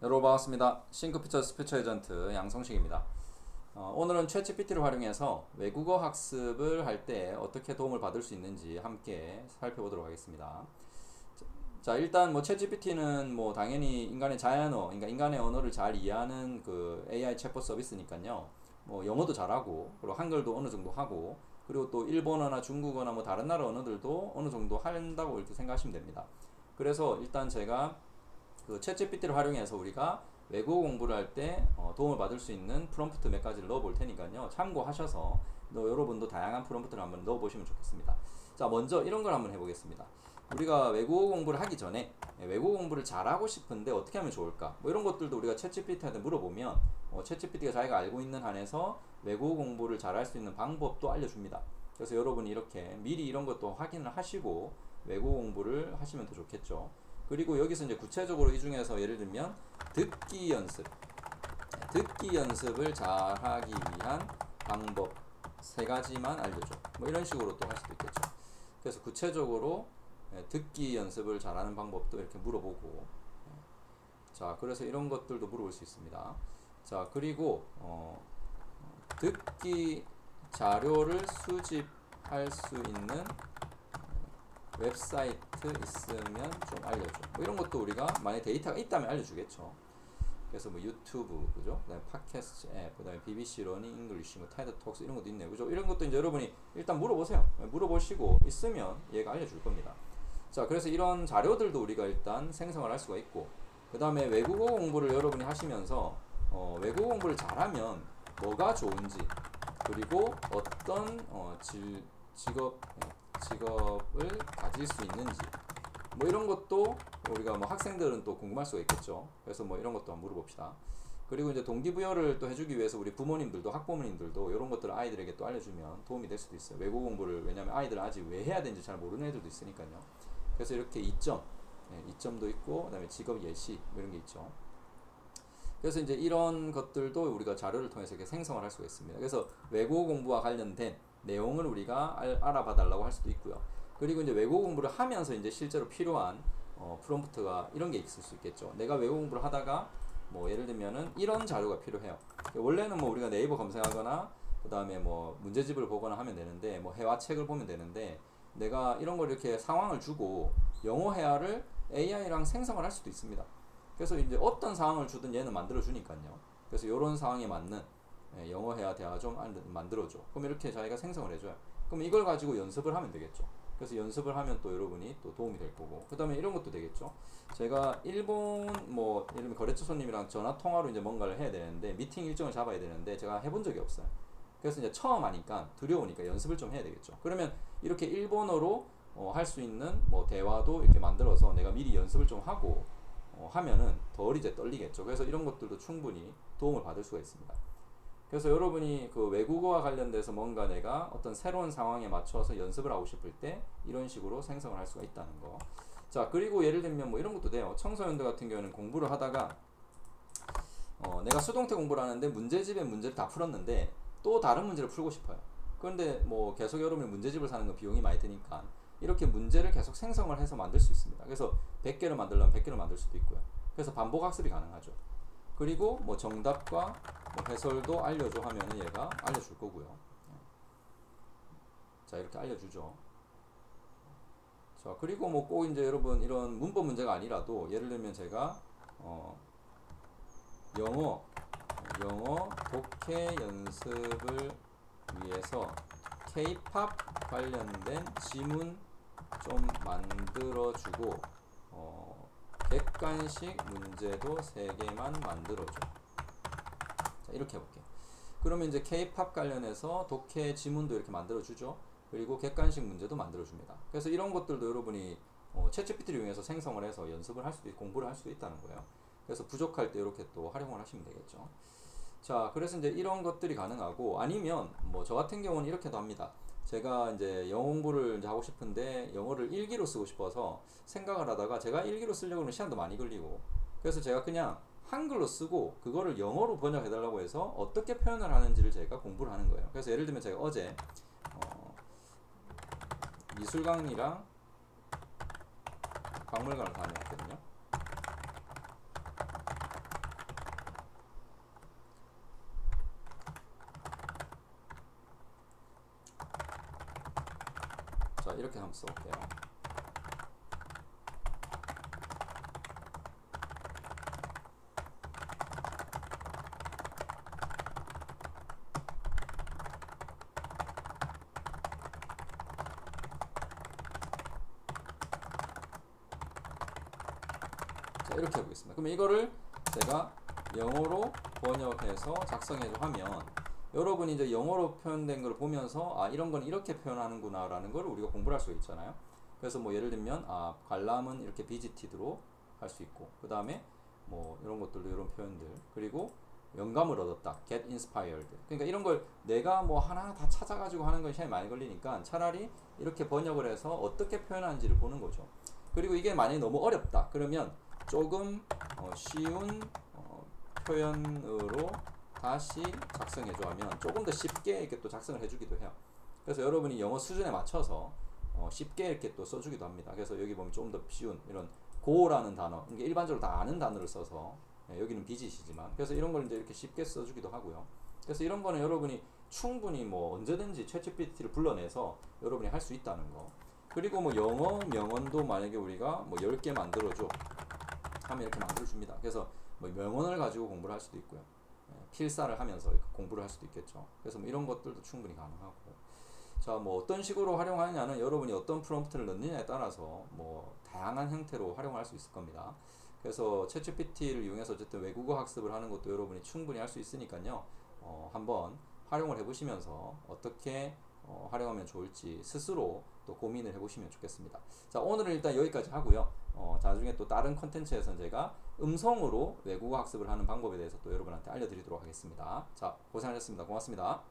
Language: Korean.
여러분 반갑습니다. 싱크피처 스피처 에전트 양성식입니다. 오늘은 챗GPT를 활용해서 외국어 학습을 할 때 어떻게 도움을 받을 수 있는지 함께 살펴보도록 하겠습니다. 자, 일단 뭐 챗GPT는 뭐 당연히 인간의 자연어, 그러니까 인간의 언어를 잘 이해하는 그 AI 챗봇 서비스니까요. 뭐 영어도 잘하고, 그리고 한글도 어느 정도 하고, 그리고 또 일본어나 중국어나 뭐 다른 나라 언어들도 어느 정도 한다고 이렇게 생각하시면 됩니다. 그래서 일단 제가 그 챗GPT를 활용해서 우리가 외국어 공부를 할 때 도움을 받을 수 있는 프롬프트 몇 가지를 넣어 볼 테니까요. 참고하셔서 여러분도 다양한 프롬프트를 한번 넣어 보시면 좋겠습니다. 자, 먼저 이런 걸 한번 해보겠습니다. 우리가 외국어 공부를 하기 전에 외국어 공부를 잘하고 싶은데 어떻게 하면 좋을까? 뭐 이런 것들도 우리가 챗GPT한테 물어보면 챗GPT가 자기가 알고 있는 한에서 외국어 공부를 잘할 수 있는 방법도 알려줍니다. 그래서 여러분이 이렇게 미리 이런 것도 확인을 하시고 외국어 공부를 하시면 더 좋겠죠. 그리고 여기서 이제 구체적으로 이 중에서 예를 들면 듣기 연습, 듣기 연습을 잘하기 위한 방법 세 가지만 알려줘. 뭐 이런 식으로 또 할 수도 있겠죠. 그래서 구체적으로 듣기 연습을 잘하는 방법도 이렇게 물어보고, 자, 그래서 이런 것들도 물어볼 수 있습니다. 자, 그리고 듣기 자료를 수집할 수 있는 웹사이트 있으면 좀 알려줘. 뭐 이런 것도 우리가 만약 데이터가 있다면 알려주겠죠. 그래서 뭐 유튜브, 그죠? 그다음에 팟캐스트 앱, 그다음에 BBC 러닝 잉글리시, 뭐 테드 톡스 이런 것도 있네요, 그죠? 이런 것도 이제 여러분이 일단 물어보세요. 물어보시고 있으면 얘가 알려줄 겁니다. 자, 그래서 이런 자료들도 우리가 일단 생성을 할 수가 있고, 그다음에 외국어 공부를 여러분이 하시면서 외국어 공부를 잘하면 뭐가 좋은지, 그리고 어떤 직업 직업을 가질 수 있는지, 뭐 이런 것도 우리가 뭐 학생들은 또 궁금할 수가 있겠죠. 그래서 뭐 이런 것도 한번 물어봅시다. 그리고 이제 동기부여를 또 해주기 위해서 우리 부모님들도 학부모님들도 이런 것들을 아이들에게 또 알려주면 도움이 될 수도 있어요. 외국 공부를, 왜냐하면 아이들은 아직 왜 해야 되는지 잘 모르는 애들도 있으니까요. 그래서 이렇게 이점, 이점도 있고, 그다음에 직업 예시 뭐 이런 게 있죠. 그래서 이제 이런 것들도 우리가 자료를 통해서 이렇게 생성을 할 수가 있습니다. 그래서 외국어 공부와 관련된 내용을 우리가 알아봐 달라고 할 수도 있고요. 그리고 이제 외국어 공부를 하면서 이제 실제로 필요한 프롬프트가 이런 게 있을 수 있겠죠. 내가 외국어 공부를 하다가 뭐 예를 들면은 이런 자료가 필요해요. 원래는 뭐 우리가 네이버 검색하거나 그 다음에 뭐 문제집을 보거나 하면 되는데, 뭐 회화책을 보면 되는데, 내가 이런 걸 이렇게 상황을 주고 영어 회화를 AI랑 생성을 할 수도 있습니다. 그래서 이제 어떤 상황을 주든 얘는 만들어 주니까요. 그래서 이런 상황에 맞는 영어 회화 대화 좀 만들어줘. 그럼 이렇게 자기가 생성을 해줘요. 그럼 이걸 가지고 연습을 하면 되겠죠. 그래서 연습을 하면 또 여러분이 또 도움이 될 거고, 그 다음에 이런 것도 되겠죠. 제가 일본 뭐 예를 들면 거래처 손님이랑 전화 통화로 이제 뭔가를 해야 되는데, 미팅 일정을 잡아야 되는데 제가 해본 적이 없어요. 그래서 이제 처음 하니까 두려우니까 연습을 좀 해야 되겠죠. 그러면 이렇게 일본어로 할 수 있는 뭐 대화도 이렇게 만들어서 내가 미리 연습을 좀 하고 하면은 덜 이제 떨리겠죠. 그래서 이런 것들도 충분히 도움을 받을 수가 있습니다. 그래서 여러분이 그 외국어와 관련돼서 뭔가 내가 어떤 새로운 상황에 맞춰서 연습을 하고 싶을 때 이런 식으로 생성을 할 수가 있다는 거. 자, 그리고 예를 들면 뭐 이런 것도 돼요. 청소년들 같은 경우는 공부를 하다가 내가 수동태 공부를 하는데 문제집의 문제를 다 풀었는데 또 다른 문제를 풀고 싶어요. 그런데 뭐 계속 여러분이 문제집을 사는 건 비용이 많이 드니까 이렇게 문제를 계속 생성을 해서 만들 수 있습니다. 그래서 100개를 만들려면 100개를 만들 수도 있고요. 그래서 반복 학습이 가능하죠. 그리고 뭐 정답과 뭐 해설도 알려줘 하면은 얘가 알려줄 거고요. 자, 이렇게 알려주죠. 자, 그리고 뭐 꼭 이제 여러분 이런 문법 문제가 아니라도 예를 들면 제가 영어 영어 독해 연습을 위해서 K-팝 관련된 지문 좀 만들어주고 객관식 문제도 3개만 만들어줘. 자, 이렇게 해볼게요. 그러면 이제 K-팝 관련해서 독해 지문도 이렇게 만들어주죠. 그리고 객관식 문제도 만들어줍니다. 그래서 이런 것들도 여러분이 챗GPT를 이용해서 생성을 해서 연습을 할 수도 있고 공부를 할 수도 있다는 거예요. 그래서 부족할 때 이렇게 또 활용을 하시면 되겠죠. 자, 그래서 이제 이런 것들이 가능하고, 아니면 뭐 저 같은 경우는 이렇게도 합니다. 제가 이제 영어 공부를 이제 하고 싶은데 영어를 일기로 쓰고 싶어서 생각을 하다가 제가 일기로 쓰려고 하면 시간도 많이 걸리고, 그래서 제가 그냥 한글로 쓰고 그거를 영어로 번역해 달라고 해서 어떻게 표현을 하는지를 제가 공부를 하는 거예요. 그래서 예를 들면 제가 어제 미술관이랑 박물관을 다녀왔거든요. 이렇게 한번 써볼게요. 자, 이렇게 해보겠습니다. 그러면 이거를 제가 영어로 번역해서 작성해서 하면 여러분이 이제 영어로 표현된 걸 보면서 아 이런 건 이렇게 표현하는구나 라는 걸 우리가 공부를 할 수 있잖아요. 그래서 뭐 예를 들면 아 관람은 이렇게 visited로 할 수 있고 그 다음에 뭐 이런 것들도 이런 표현들 그리고 영감을 얻었다 get inspired 그러니까 이런 걸 내가 뭐 하나하나 다 찾아가지고 하는 건 시간이 많이 걸리니까 차라리 이렇게 번역을 해서 어떻게 표현하는지를 보는 거죠. 그리고 이게 만약에 너무 어렵다 그러면 조금 쉬운 표현으로 다시 작성해줘 하면 조금 더 쉽게 이렇게 또 작성을 해주기도 해요. 그래서 여러분이 영어 수준에 맞춰서 쉽게 이렇게 또 써주기도 합니다. 그래서 여기 보면 좀 더 쉬운 이런 고라는 단어 이게 일반적으로 다 아는 단어를 써서 여기는 비짓이지만 그래서 이런 걸 이제 이렇게 쉽게 써주기도 하고요. 그래서 이런 거는 여러분이 충분히 뭐 언제든지 챗GPT를 불러내서 여러분이 할 수 있다는 거. 그리고 뭐 영어 명언도 만약에 우리가 뭐 10개 만들어줘 하면 이렇게 만들어줍니다. 그래서 뭐 명언을 가지고 공부를 할 수도 있고요. 필사를 하면서 공부를 할 수도 있겠죠. 그래서 뭐 이런 것들도 충분히 가능하고. 자, 뭐 어떤 식으로 활용하느냐는 여러분이 어떤 프롬프트를 넣느냐에 따라서 뭐 다양한 형태로 활용할 수 있을 겁니다. 그래서 챗GPT를 이용해서 어쨌든 외국어 학습을 하는 것도 여러분이 충분히 할 수 있으니까요. 한번 활용을 해보시면서 어떻게 활용하면 좋을지 스스로 또 고민을 해보시면 좋겠습니다. 자, 오늘은 일단 여기까지 하고요. 나중에 또 다른 컨텐츠에서는 제가 음성으로 외국어 학습을 하는 방법에 대해서 또 여러분한테 알려드리도록 하겠습니다. 자, 고생하셨습니다. 고맙습니다.